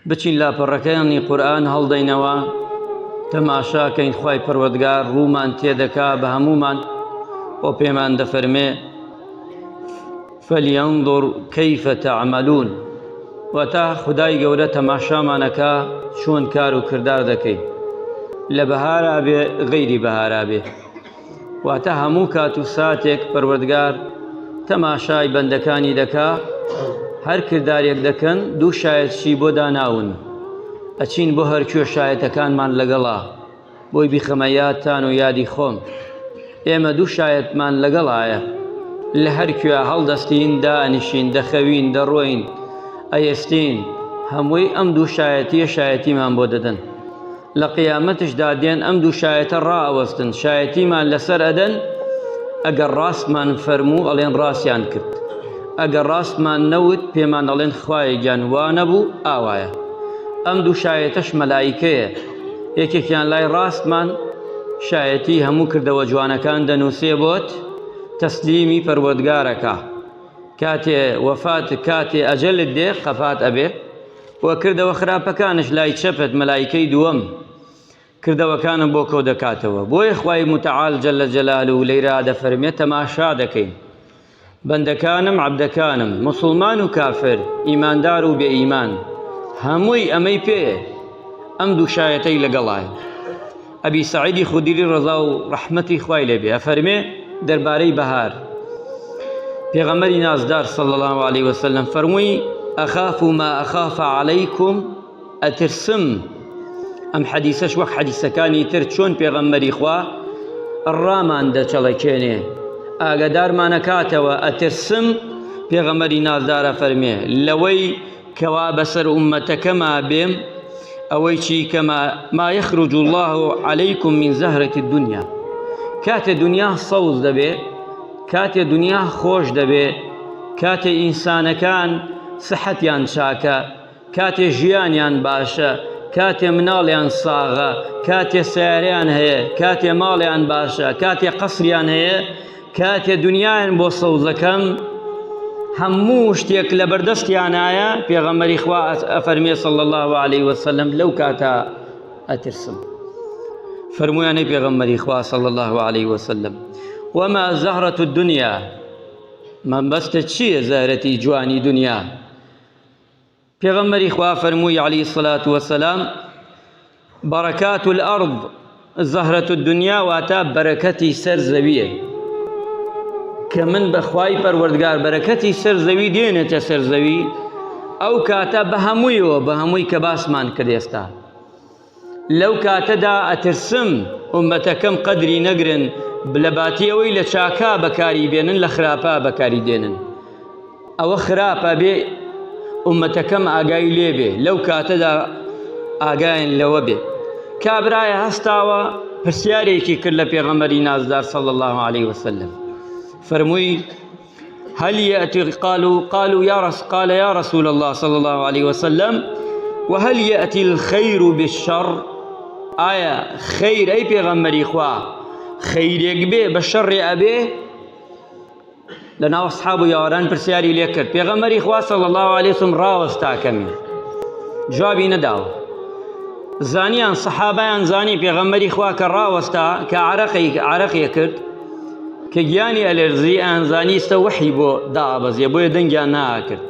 بچین لاپەڕەکانی قورئان هەڵدەینەوە تەماشاکەین خوای پەروەردگار ڕوومان تێدەکا بە هەمومان و پێمان دەفەرمێ فەلينظر كيف تعملون وەتا خودای گەورە تەماشامانەکە چۆن کار و کردار دەکەین لە بەهارا بێ غەیری بەهارا بێ واتە هەموو کات و ساتێک پەروەردگار تەماشای بەندەکانی دەکا هەر کردارێک دەکەن دوو شایەتشی بۆ داناون ئەچین بۆ هەرکوێ شایەتەکانمان لەگەڵا بۆی بیخەمە یادتان و یادی خۆم ئێمە دوو شایەتمان لەگەڵایە لە هەرکوێ هەڵدەستین دانیشین دەخەوین دەڕۆین ئەیستین هەمووی ئەم دوو شایەتیە شایەتیمان بۆ دەدەن لە قیامەتشدا دێن ئەم دوو شایەتە ڕائەوەستن شایەتیمان لەسەر ئەدەن ئەگەر ڕاستمان فەرموو ئەڵێن ڕاستیان کرد ئەگەر ڕاستمان نەوت پێمان ئەڵێن خوایە گیان وا نەبوو ئاوایە ئەم دوو شایەتەش مەلایکەیە یەکێکیان لای ڕاستمان شایەتی هەموو کردەوە جوانەکان دەنووسێ بۆت تەسلیمی پەروەردگارەکە کاتێ وەفات کاتێ ئەجەلت دێ قەفات ئەبێ وە کردەوە خراپەکانش لای چەپت مەلایکەی دووەم کردەوەکانم بۆ کەو دەکاتەوە بۆیە خوای متعال جەلە جەلالو لەیرا دەفەرمێت تەماشا دەکەین بەندەکانم عەبدەکانم موسڵمان و کافر ئیماندار و بێ ئیمان هەمووی ئەمەی پێیە ئەم دوو شایەتەی لەگەڵایە ئەبی سەعیدی خودری ڕەزا و ڕەحمەتی خوای لێبێ ئەفەرمێ دەربارەی بەهار پێغەمبەری نازدار صلی الله عليه وسلم فەرمووی ئەخاف ما ئەخاف عەلەیکم ئەترسم ئەم حەدیسەش وەک حەدیسەکانی تر چۆن پێغەمبەری خوا ڕامان دەچەڵەکێنێ ئاگادارمانەکاتەوە ئەترسم پێغەمبەری نازدارە فەرمێ لەوەی کەوا بەسەر ئومەتەکەما بێم ئەوەی چی کەما ما یەخرج الله عەلەیکم من زەهرەتی الدنیا کاتێ دنیا سەوز دەبێ کاتێ دنیا خۆش دەبێ کاتێ ئینسانەکان سەحەتیان چاکە کاتێ ژیانیان باشە کاتێ مناڵیان ساغە کاتێ سیارەیان هەیە کاتێ ماڵیان باشە کاتێ قەسریان هەیە کاتێ دنیایان بۆ سەوزەکەم هەموو شتێک لە بەردەستیانایە پێغەمبەری خوا ئەفەرمێ صلی الله عليه وسلم لەو کاتە ئەترسم فەرموویانەی پێغەمبەری خوا صلی الله عليه وسلم وما زهرة الدنيا مەبەستە چییە زەهرەتی جوانی دنیا پێغەمبەری خوا فەرمووی عەلەیهی الصلاة وەسەلام بەرەکات الأرض زەهرة الدنيا واتە بەرەکەتی سەر زەویە کە من بەخوای پەروەردگار بەرەکەتی سەر زەوی دێنێتە سەر زەوی ئەو کاتە بە هەموویەوە بە هەمووی کە باسمان کرد ئێستا لەو کاتەدا ئەترسم ئومەتەکەم قەدری نەگرن لە باتیەوەی لە چاکا بەکاری بێنن لە خراپە بەکاری دێنن ئەوە خراپە بێ ئومەتەکەم ئاگای لێ بێ لەو کاتەدا ئاگایان لەوە بێ کابرایە هەستاوە پرسیارێکی کرد لە پێغەمبەری نازدار صلی الله عليه وسلم فرمووی هل يأتي قال يا رسول الله صلى الله عليه وسلم وهل يأتي الخير بالشر آية خير أي پیغمبری خوا خيرێک بێ بە شەڕێ ئەبێ لەناو ئەسحاب و یاوەران پرسیاری لێ کرد پێغەمبەری خوا صلی الله عليه وسلم ڕاوەستا کەمی جوابی نەداوە زانیان سەحابەیان زانی پێغەمبەری خوا کە ڕاوەستا کە عەرەقی کرد کە گیانی ئەلێرزی ئەنزانیستە وحی بۆ دابەزێ بۆیە دەنگیان ناکرد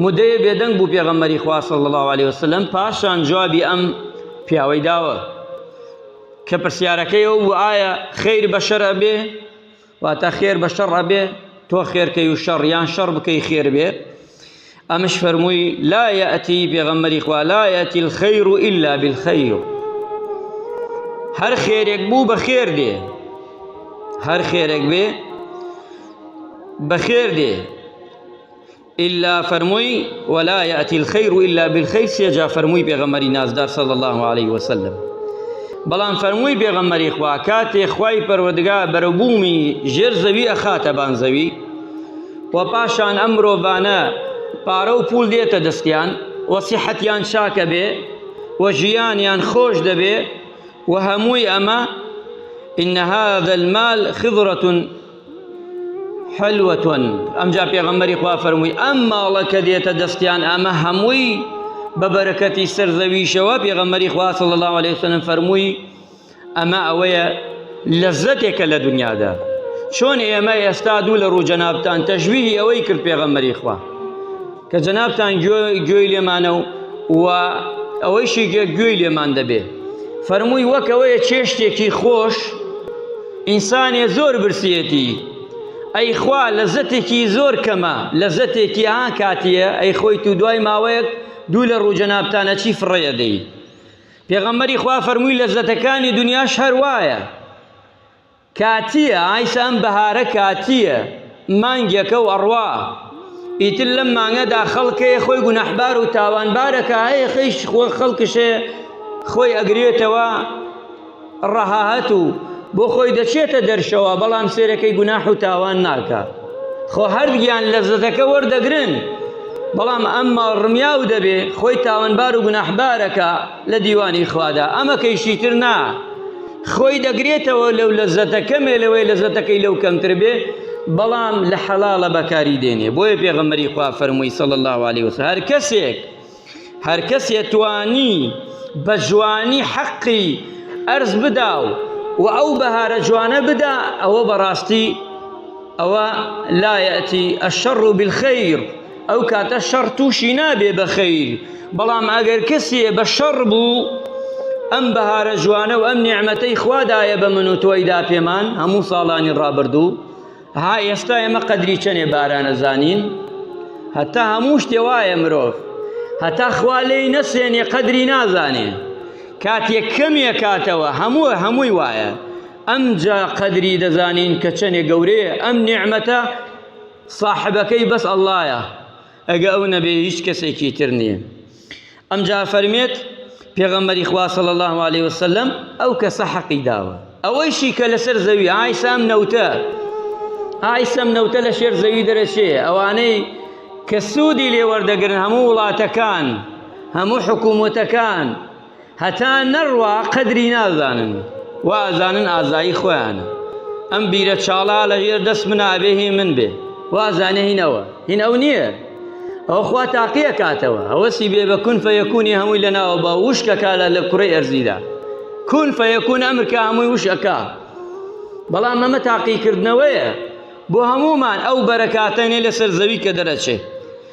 مودەیە بێدەنگ بوو پێغەمبەری خوا صلی الله عليه وسلم پاشان جوابی ئەم پیاوەی داوە کە پرسیارەکەیەوە بوو ئایا خەیر بە شەڕ ئەبێ واتە خێر بە شەڕ ئەبێ تۆ خێرکەی و شەڕ یان شەڕ بکەی خێر بێ ئەمش فەرمووی لا یەئتی پێغەمبەری خوا لا یەئتی الخەیر ئیلا بالخەیر هەر خێرێک بوو بە خێر دێ هەر خێرێک بێ بەخێر دێ إلا فەرمووی ولا يأتي الخير إلا بالخير سێجا فەرمووی پێغەمبەری نازدار صلى الله عليه وسلم بەڵام فەرمووی پێغەمبەری خوا کاتێ خوای پەروەردگار بەرەبوومی ژێر زەوی ئەخاتە بان زەوی و پاشان ئەم مرۆڤانە پارە و پوول دێتە دەستیان و سیحەتیان چاکە بێ و ژیانیان خۆش دەبێ و هەمووی ئەمە إن هذا المال خضرة حلوة ئەمجا پێغەمبەری خوا فەرمووی ئەم ماڵە کە دێتە دەستیان ئەمە هەمووی بە بەرەکەتی سەرزەویشەوە پێغەمبەری خوا صلی الله علیه وسلم فەرمووی ئەمە ئەوەیە لەزەتێکە لە دنیادا. چۆن ئێمە ئێستا دوو لە ڕوو جەنابتان تەشبیهی ئەوەی کرد پێغەمبەری خوا کە جەنابتان گوێی لێمانە و ئەوەیشی گوێی لێمان دەبێ. فەرمووی وەک ئەوەیە چێشتێکی خۆش ئینسانێ زۆر برسیەتی، ئەی خوا لەزەتێکی زۆر کەمە، لەزەتێکی ئا کاتیە ئەی خۆی تو دوای ماوەیەک دوو لە ڕوو جەنابتانە چی فڕێ دەی. پێغەمبەری خوا فەرمووی لەزەتەکانی دنیاش هەر وایە، کاتیە ئایسا ئەم بەهارە کاتیە مانگێکە و ئەڕوا، ئیتر لەم مانگەدا خەڵکەیە خۆی گونەحبار و تاوانبارەکە هەیە خەیش خەڵکشێ خۆی ئەگرێتەوە ڕەهاهەت و بۆ خۆی دەچێتە دەرشەوە بەڵام سێرەکەی گوناح و تاوان ناکە. خۆ هەردگیان لەزەتەکە وەردەگرن بەڵام ئەمما ڕمیا و دەبێ خۆی تاوانبار و گوناحبارەکە لە دیوانی خوادا. ئەمە کەیشیتر نا خۆی دەگرێتەوە لەو لەزەتەکەمێ لەوەی لەزەتەکەی لەو کەمتر بێ بەڵام لە حەڵاڵە بەکاری دێنێ. بۆیە پێغەمبەری خوا فەرمووی صلی الله علیه وسلم هەر کەسێک توانی بە جوانی حەقی ئەرز بدا و ئەو بەهارە جوانە بدا ئەوە بەڕاستی ئەوە لا یەتی الشەڕ بالخەیر، ئەو کاتە شەڕ تووشی نابێ بە خەیر. بەڵام ئەگەر کەسێ بە شەڕ بوو ئەم بەهارە جوانە و ئەم نیعمەتەی خوادایە بە من و تۆیدا پێمان هەموو ساڵانی ڕابردوو. ها ئێستا ئێمە قەدری چەنێ بارانە زانین، هەتا هەموو شتێ وایە مرۆڤ هەتا خوا لێی نەسێنێ قەدری نازانێ، کاتێک کەمێ کاتەوە هەمووی وایە. ئەمجا قەدری دەزانین کە چەنێ گەورەیە ئەم نیعمەتە صاحبەکەی بەس ئەڵڵایە، ئەگە ئەو نەبێ هیچ کەسێکی تر نییە. ئەمجا فەرمێت پێغەمبەری خوا صلی الله علیه وسلم ئەو کەسە حەقی داوە ئەوەیشی کە لەسەر زەوی ئایسام نەوتە لە شێر زەوی دەرەچێ، ئەوانەی کە سوودی لێ وەردەگرن هەموو وڵاتەکان هەموو حکوومەتەکان هەتا نەڕوا قەدری نازانن و ئازانن ئازایی خۆیانە. ئەم بیرە چاڵا لە ژێر دەست منابێ هی من بێ وازانێ هینەوە هین ئەو نییە، ئەو خوا تاقیە کاتەوە ئەوەسی بێ بە کون فەیەکونی هەمووی لەناوە بە وشکەکە لە کوڕەی ئەرزیدا کون فەیەکون ئەمرکە هەمووی وشەکە. بەڵام ئەمە تاقیکردنەوەیە بۆ هەمومان ئەو بەرەکاتەنێ لەسەر زەوی کە دەرەچێ.